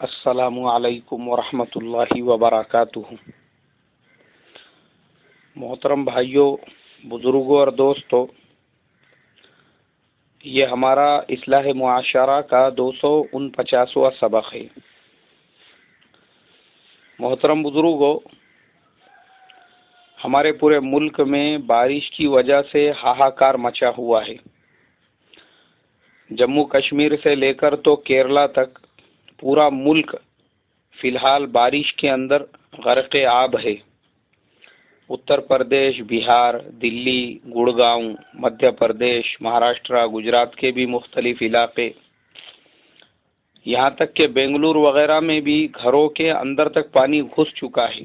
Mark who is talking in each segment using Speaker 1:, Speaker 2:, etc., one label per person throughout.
Speaker 1: السلام علیکم ورحمۃ اللہ وبرکاتہ۔ محترم بھائیوں، بزرگوں اور دوستوں، یہ ہمارا اصلاح معاشرہ کا 249واں سبق ہے۔ محترم بزرگوں، ہمارے پورے ملک میں بارش کی وجہ سے ہاہاکار مچا ہوا ہے۔ جموں کشمیر سے لے کر تو کیرلا تک پورا ملک فی الحال بارش کے اندر غرق آب ہے۔ اتر پردیش، بہار، دلی، گڑگاؤں، مدھیہ پردیش، مہاراشٹر، گجرات کے بھی مختلف علاقے، یہاں تک کہ بنگلور وغیرہ میں بھی گھروں کے اندر تک پانی گھس چکا ہے۔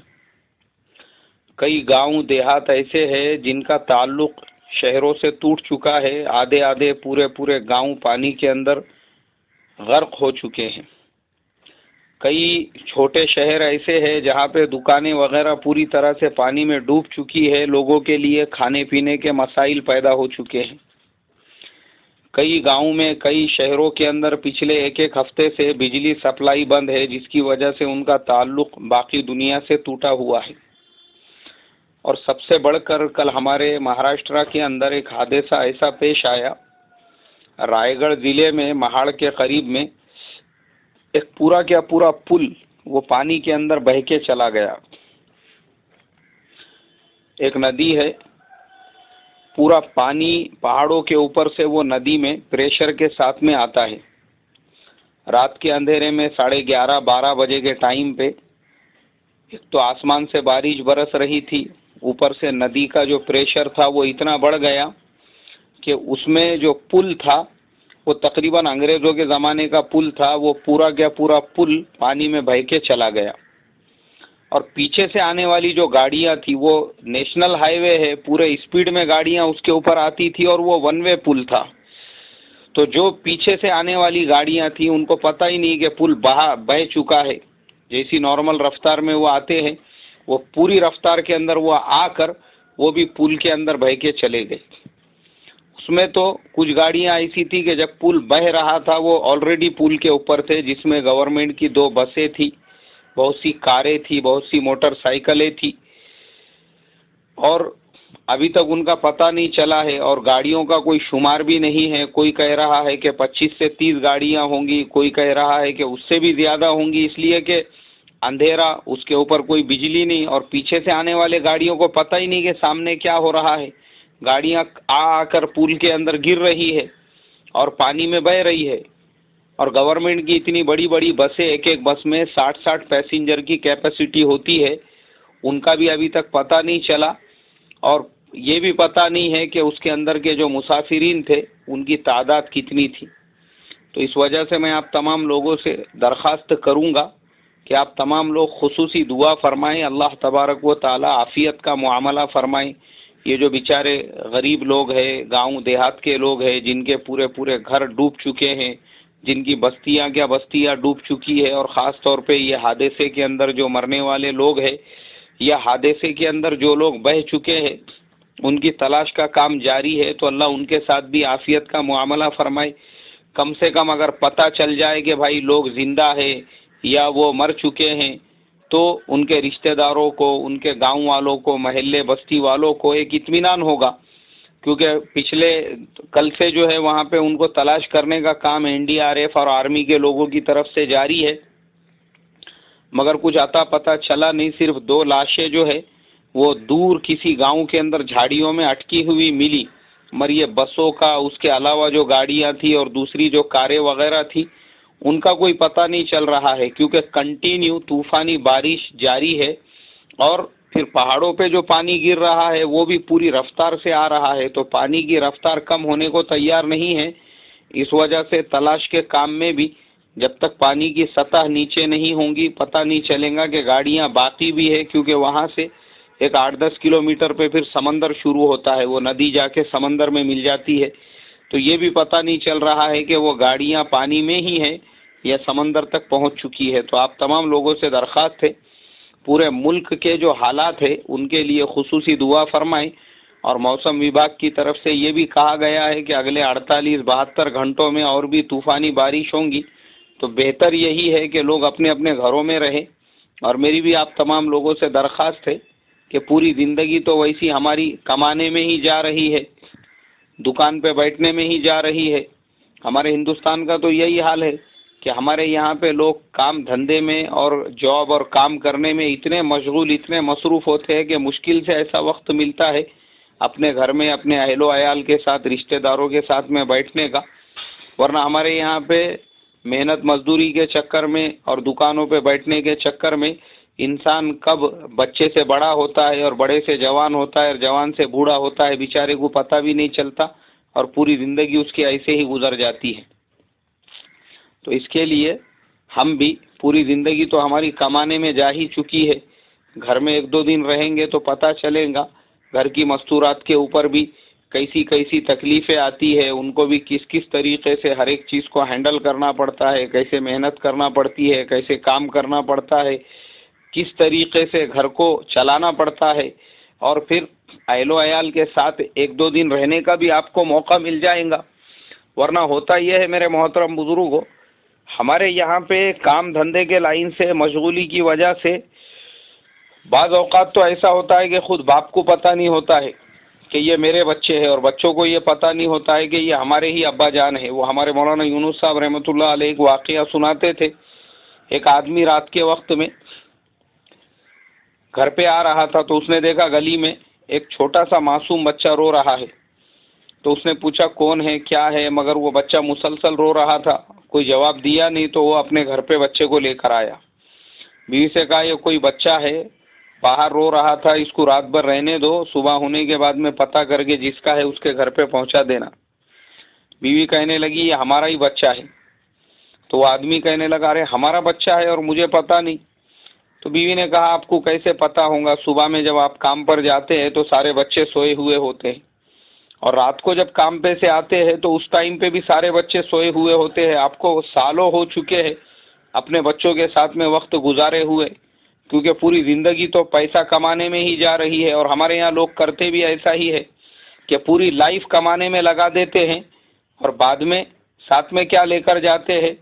Speaker 1: کئی گاؤں دیہات ایسے ہیں جن کا تعلق شہروں سے ٹوٹ چکا ہے۔ آدھے پورے گاؤں پانی کے اندر غرق ہو چکے ہیں۔ کئی چھوٹے شہر ایسے ہیں جہاں پہ دکانیں وغیرہ پوری طرح سے پانی میں ڈوب چکی ہے۔ لوگوں کے لیے کھانے پینے کے مسائل پیدا ہو چکے ہیں۔ کئی گاؤں میں، کئی شہروں کے اندر پچھلے ایک ہفتے سے بجلی سپلائی بند ہے، جس کی وجہ سے ان کا تعلق باقی دنیا سے ٹوٹا ہوا ہے۔ اور سب سے بڑھ کر کل ہمارے مہاراشٹر کے اندر ایک حادثہ ایسا پیش آیا، رائے گڑھ ضلع میں مہاڑ کے قریب میں ایک پورا پل وہ پانی کے اندر بہہ کے چلا گیا۔ ایک ندی ہے، پورا پانی پہاڑوں کے اوپر سے وہ ندی میں پریشر کے ساتھ میں آتا ہے۔ رات کے اندھیرے میں 11:30 12 بجے کے ٹائم پہ ایک تو آسمان سے بارش برس رہی تھی، اوپر سے ندی کا جو پریشر تھا وہ اتنا بڑھ گیا کہ اس میں جو پل تھا وہ تقریباً انگریزوں کے زمانے کا پل تھا، وہ پورا پل پانی میں بہہ کے چلا گیا۔ اور پیچھے سے آنے والی جو گاڑیاں تھی، وہ نیشنل ہائی وے ہے، پورے اسپیڈ میں گاڑیاں اس کے اوپر آتی تھی اور وہ ون وے پل تھا۔ تو جو پیچھے سے آنے والی گاڑیاں تھیں ان کو پتہ ہی نہیں کہ پل بہہ چکا ہے۔ جیسی نارمل رفتار میں وہ آتے ہیں، وہ پوری رفتار کے اندر وہ آ کر وہ بھی پل کے اندر بہہ کے چلے گئے۔ اس میں تو کچھ گاڑیاں ایسی تھی کہ جب پل بہہ رہا تھا وہ آلریڈی پل کے اوپر تھے، جس میں گورنمنٹ کی 2 بسیں تھی، بہت سی کاریں تھی، بہت سی موٹر سائیکلیں تھی، اور ابھی تک ان کا پتہ نہیں چلا ہے، اور گاڑیوں کا کوئی شمار بھی نہیں ہے۔ کوئی کہہ رہا ہے کہ 25 سے 30 گاڑیاں ہوں گی، کوئی کہہ رہا ہے کہ اس سے بھی زیادہ ہوں گی، اس لیے کہ اندھیرا، اس کے اوپر کوئی بجلی نہیں، اور پیچھے سے آنے والے گاڑیوں کو پتہ ہی نہیں کہ سامنے کیا ہو رہا ہے۔ گاڑیاں آ کر پل کے اندر گر رہی ہے اور پانی میں بہہ رہی ہے، اور گورنمنٹ کی اتنی بڑی بسیں، ایک بس میں 60 پیسنجر کی کیپیسٹی ہوتی ہے، ان کا بھی ابھی تک پتہ نہیں چلا، اور یہ بھی پتہ نہیں ہے کہ اس کے اندر کے جو مسافرین تھے ان کی تعداد کتنی تھی۔ تو اس وجہ سے میں آپ تمام لوگوں سے درخواست کروں گا کہ آپ تمام لوگ خصوصی دعا فرمائیں، اللہ تبارک و تعالی عافیت کا معاملہ فرمائیں۔ یہ جو بیچارے غریب لوگ ہیں، گاؤں دیہات کے لوگ ہیں، جن کے پورے گھر ڈوب چکے ہیں، جن کی بستیاں ڈوب چکی ہے، اور خاص طور پہ یہ حادثے کے اندر جو مرنے والے لوگ ہیں، یا حادثے کے اندر جو لوگ بہہ چکے ہیں، ان کی تلاش کا کام جاری ہے۔ تو اللہ ان کے ساتھ بھی عافیت کا معاملہ فرمائے۔ کم سے کم اگر پتہ چل جائے کہ بھائی لوگ زندہ ہیں یا وہ مر چکے ہیں، تو ان کے رشتہ داروں کو، ان کے گاؤں والوں کو، محلے بستی والوں کو ایک اطمینان ہوگا، کیونکہ پچھلے کل سے جو ہے وہاں پہ ان کو تلاش کرنے کا کام NDRF اور آرمی کے لوگوں کی طرف سے جاری ہے، مگر کچھ عطا پتہ چلا نہیں۔ صرف 2 لاشیں جو ہے وہ دور کسی گاؤں کے اندر جھاڑیوں میں اٹکی ہوئی ملی، مگر یہ بسوں کا، اس کے علاوہ جو گاڑیاں تھی اور دوسری جو کاریں وغیرہ تھی، ان کا کوئی پتہ نہیں چل رہا ہے، کیونکہ کنٹینیو طوفانی بارش جاری ہے، اور پھر پہاڑوں پہ جو پانی گر رہا ہے وہ بھی پوری رفتار سے آ رہا ہے، تو پانی کی رفتار کم ہونے کو تیار نہیں ہے۔ اس وجہ سے تلاش کے کام میں بھی جب تک پانی کی سطح نیچے نہیں ہوں گی، پتہ نہیں چلے گا کہ گاڑیاں باقی بھی ہے، کیونکہ وہاں سے ایک 8-10 کلومیٹر پہ پھر سمندر شروع ہوتا ہے، وہ ندی جا کے سمندر میں مل جاتی ہے، تو یہ بھی پتہ نہیں چل رہا ہے کہ وہ گاڑیاں پانی میں ہی ہیں یا سمندر تک پہنچ چکی ہے۔ تو آپ تمام لوگوں سے درخواست ہے، پورے ملک کے جو حالات ہیں ان کے لیے خصوصی دعا فرمائیں، اور موسم وبھاگ کی طرف سے یہ بھی کہا گیا ہے کہ اگلے 48-72 گھنٹوں میں اور بھی طوفانی بارش ہوں گی، تو بہتر یہی ہے کہ لوگ اپنے اپنے گھروں میں رہیں. اور میری بھی آپ تمام لوگوں سے درخواست ہے کہ پوری زندگی تو ویسی ہماری کمانے میں ہی جا رہی ہے، دکان پہ بیٹھنے میں ہی جا رہی ہے. ہمارے ہندوستان کا تو یہی حال ہے کہ ہمارے یہاں پہ لوگ کام دھندے میں اور جاب اور کام کرنے میں اتنے مشغول، اتنے مصروف ہوتے ہیں کہ مشکل سے ایسا وقت ملتا ہے اپنے گھر میں اپنے اہل و عیال کے ساتھ، رشتہ داروں کے ساتھ میں بیٹھنے کا. ورنہ ہمارے یہاں پہ محنت مزدوری کے چکر میں اور دکانوں پہ بیٹھنے کے چکر میں انسان کب بچے سے بڑا ہوتا ہے اور بڑے سے جوان ہوتا ہے اور جوان سے بوڑھا ہوتا ہے، بیچارے کو پتہ بھی نہیں چلتا اور پوری زندگی اس کی ایسے ہی گزر جاتی ہے. تو اس کے لیے ہم بھی پوری زندگی تو ہماری کمانے میں جا ہی چکی ہے، گھر میں ایک دو دن رہیں گے تو پتہ چلے گا گھر کی مستورات کے اوپر بھی کیسی کیسی تکلیفیں آتی ہے، ان کو بھی کس کس طریقے سے ہر ایک چیز کو ہینڈل کرنا پڑتا ہے، کیسے محنت کرنا پڑتی ہے، کیسے کام کرنا پڑتا ہے، کس طریقے سے گھر کو چلانا پڑتا ہے. اور پھر اہل و عیال کے ساتھ ایک دو دن رہنے کا بھی آپ کو موقع مل جائے گا. ورنہ ہوتا یہ ہے میرے محترم بزرگوں، ہمارے یہاں پہ کام دھندے کے لائن سے مشغولی کی وجہ سے بعض اوقات تو ایسا ہوتا ہے کہ خود باپ کو پتہ نہیں ہوتا ہے کہ یہ میرے بچے ہیں، اور بچوں کو یہ پتہ نہیں ہوتا ہے کہ یہ ہمارے ہی ابا جان ہے. وہ ہمارے مولانا یونس صاحب رحمۃ اللہ علیہ ایک واقعہ سناتے تھے. ایک آدمی رات کے وقت میں گھر پہ آ رہا تھا تو اس نے دیکھا گلی میں ایک چھوٹا سا معصوم بچہ رو رہا ہے. تو اس نے پوچھا کون ہے، کیا ہے، مگر وہ بچہ مسلسل رو رہا تھا. کوئی جواب دیا نہیں تو وہ اپنے گھر پہ بچے کو لے کر آیا. بیوی سے کہا یہ کوئی بچہ ہے باہر رو رہا تھا، اس کو رات بھر رہنے دو، صبح ہونے کے بعد میں پتہ کر کے جس کا ہے اس کے گھر پہ پہنچا دینا. بیوی کہنے لگی یہ ہمارا ہی بچہ ہے. تو وہ آدمی کہنے لگا ارے ہمارا بچہ ہے اور مجھے پتہ نہیں. تو بیوی نے کہا آپ کو کیسے پتہ ہوگا، صبح میں جب آپ کام پر جاتے ہیں تو سارے بچے سوئے ہوئے ہوتے ہیں، اور رات کو جب کام پہ سے آتے ہیں تو اس ٹائم پہ بھی سارے بچے سوئے ہوئے ہوتے ہیں. آپ کو سالوں ہو چکے ہیں اپنے بچوں کے ساتھ میں وقت گزارے ہوئے، کیونکہ پوری زندگی تو پیسہ کمانے میں ہی جا رہی ہے. اور ہمارے یہاں لوگ کرتے بھی ایسا ہی ہے کہ پوری لائف کمانے میں لگا دیتے ہیں اور بعد میں ساتھ میں کیا لے کر جاتے ہیں،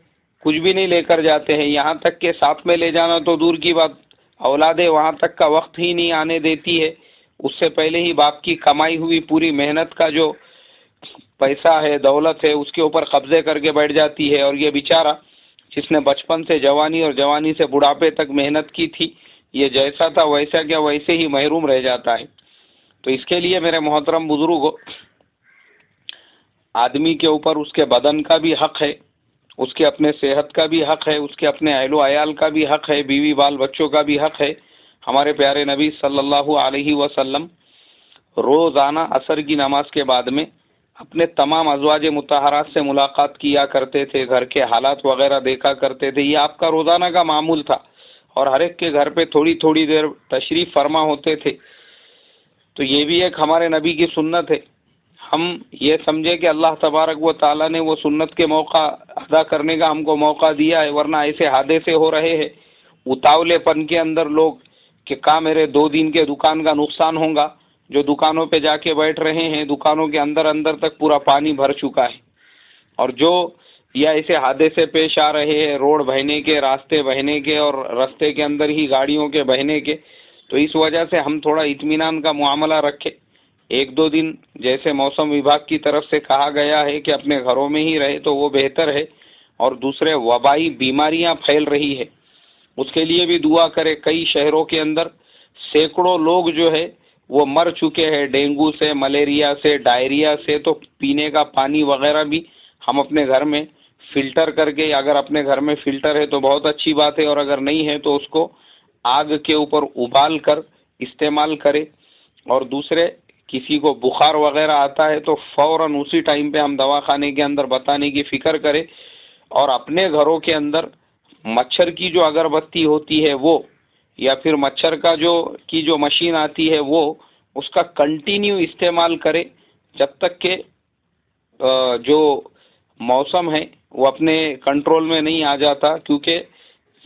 Speaker 1: کچھ بھی نہیں لے کر جاتے ہیں. یہاں تک کہ ساتھ میں لے جانا تو دور کی بات، اولادیں وہاں تک کا وقت ہی نہیں آنے دیتی ہے. اس سے پہلے ہی باپ کی کمائی ہوئی پوری محنت کا جو پیسہ ہے، دولت ہے، اس کے اوپر قبضے کر کے بیٹھ جاتی ہے. اور یہ بیچارہ جس نے بچپن سے جوانی اور جوانی سے بڑھاپے تک محنت کی تھی، یہ جیسا تھا ویسا کیا ویسے ہی محروم رہ جاتا ہے. تو اس کے لیے میرے محترم بزرگوں، آدمی کے اوپر اس کے بدن کا بھی حق ہے، اس کے اپنے صحت کا بھی حق ہے، اس کے اپنے اہل و عیال کا بھی حق ہے، بیوی بال بچوں کا بھی حق ہے. ہمارے پیارے نبی صلی اللہ علیہ وسلم روزانہ عصر کی نماز کے بعد میں اپنے تمام ازواج مطہرات سے ملاقات کیا کرتے تھے، گھر کے حالات وغیرہ دیکھا کرتے تھے. یہ آپ کا روزانہ کا معمول تھا، اور ہر ایک کے گھر پہ تھوڑی تھوڑی دیر تشریف فرما ہوتے تھے. تو یہ بھی ایک ہمارے نبی کی سنت ہے. ہم یہ سمجھے کہ اللہ تبارک و تعالیٰ نے وہ سنت کے موقع ادا کرنے کا ہم کو موقع دیا ہے، ورنہ ایسے حادثے ہو رہے ہیں اتاولے پن کے اندر لوگ کہ کہاں میرے 2 دن کے دکان کا نقصان ہوگا. جو دکانوں پہ جا کے بیٹھ رہے ہیں، دکانوں کے اندر اندر تک پورا پانی بھر چکا ہے. اور جو یا ایسے حادثے پیش آ رہے ہیں روڈ بہنے کے، راستے بہنے کے، اور راستے کے اندر ہی گاڑیوں کے بہنے کے، تو اس وجہ سے ہم تھوڑا اطمینان کا معاملہ رکھیں. 1-2 دن جیسے موسم وبھاگ کی طرف سے کہا گیا ہے کہ اپنے گھروں میں ہی رہے تو وہ بہتر ہے. اور دوسرے وبائی بیماریاں پھیل رہی ہے، اس کے لیے بھی دعا کرے. کئی شہروں کے اندر سینکڑوں لوگ جو ہے وہ مر چکے ہیں ڈینگو سے، ملیریا سے، ڈائریا سے. تو پینے کا پانی وغیرہ بھی ہم اپنے گھر میں فلٹر کر کے، اگر اپنے گھر میں فلٹر ہے تو بہت اچھی بات ہے، اور اگر نہیں ہے تو اس کو آگ کے اوپر ابال کر استعمال کرے. اور دوسرے کسی کو بخار وغیرہ آتا ہے تو فوراً اسی ٹائم پہ ہم دواخانے کے اندر بتانے کی فکر کرے. اور اپنے گھروں کے اندر مچھر کی جو اگربتی ہوتی ہے وہ، یا پھر مچھر کا جو مشین آتی ہے وہ، اس کا کنٹینیو استعمال کرے جب تک کہ جو موسم ہے وہ اپنے کنٹرول میں نہیں آ جاتا. کیونکہ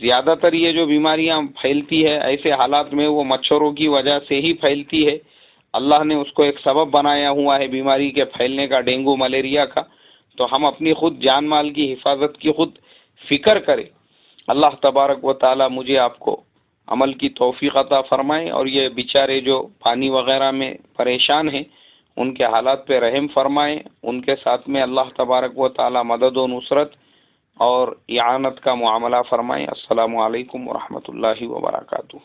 Speaker 1: زیادہ تر یہ جو بیماریاں پھیلتی ہے ایسے حالات میں وہ مچھروں کی وجہ سے ہی پھیلتی ہے. اللہ نے اس کو ایک سبب بنایا ہوا ہے بیماری کے پھیلنے کا، ڈینگو ملیریا کا. تو ہم اپنی خود جان مال کی حفاظت کی خود فکر کرے. اللہ تبارک و تعالی مجھے آپ کو عمل کی توفیق عطا فرمائے، اور یہ بیچارے جو پانی وغیرہ میں پریشان ہیں ان کے حالات پہ رحم فرمائے، ان کے ساتھ میں اللہ تبارک و تعالی مدد و نصرت اور اعانت کا معاملہ فرمائے. السلام علیکم ورحمۃ اللہ وبرکاتہ.